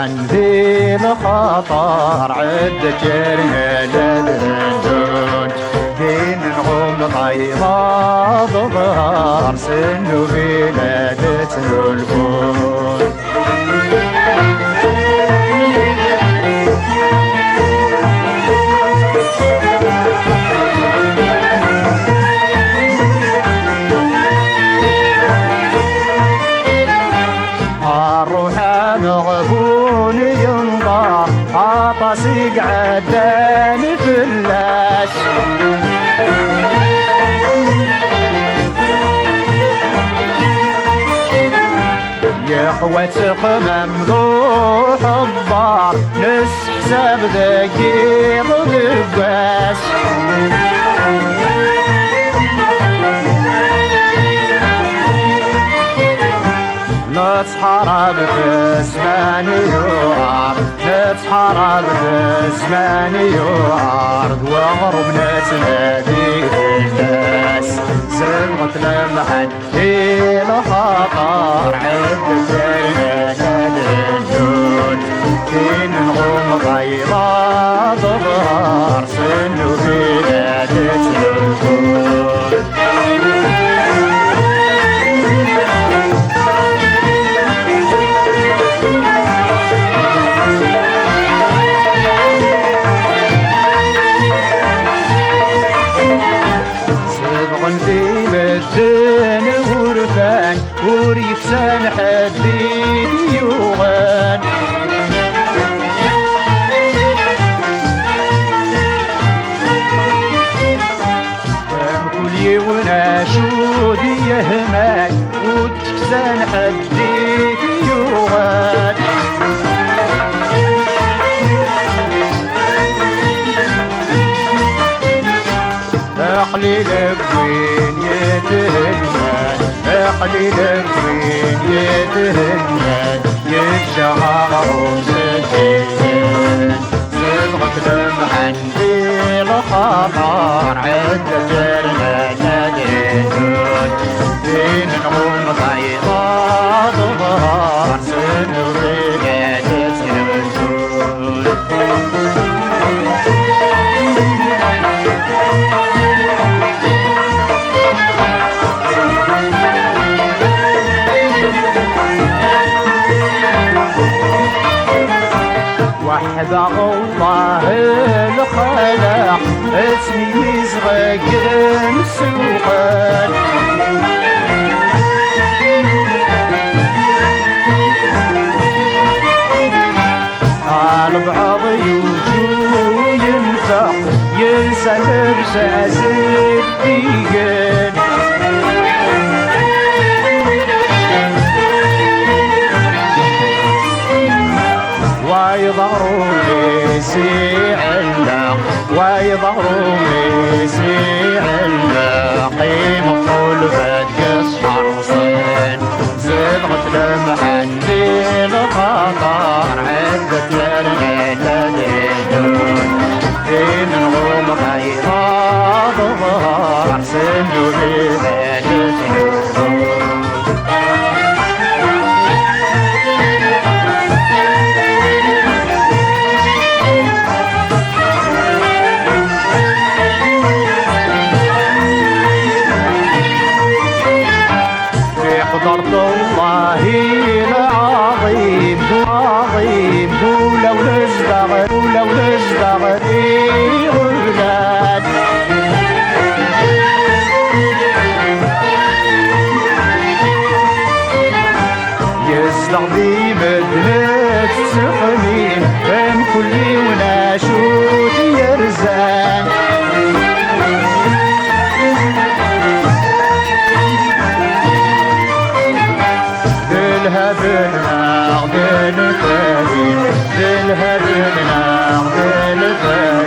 عندي الخطر عد جرنا للدون دين نغم طيبة ظهر سنو بلادتنا الفون غبون ينظر عطس يقعدان فلاش يخوة ممدوح الضار نس حساب ذكير لباس نتحارب بزمان يعرض نتحارب بزمان يعرض وغرب نتنادي الناس زلغت لمحن إلى خطر عد زينا للجود فين نغم غيظة ظهر سنو بلادتنا الكون في مدن ورفان وريفسان حديد يوغان كل يونا شود يهماك وتفسان حديد يوغان قليل بوين يتهنى قليل بوين يتهنى يتشهر وزدين صدغة لمحن في الخطر عد جرنا نادينون فين نغم طيبة ظهر سنو بلادتنا الكون وحد الله الخلق اسمي صغير مسوقان على بعض يوجو ينفع ينسى الرشاز الديقان ويظهروا مسيح الله ويظهروا مسيح الله قيمة طول بدقص حرصين صدغة لمحن في الخطر عدت لنا للدون فين نغم غيظة ظهر سنو بلادتنا الكون قدرت الله العظيم عظيم ولو نزدغ غلاد يستغذي مدنة سخنين فهم كل وناشود يرزان دلها بالنار دل ثاني دلها بالنار دل ثاني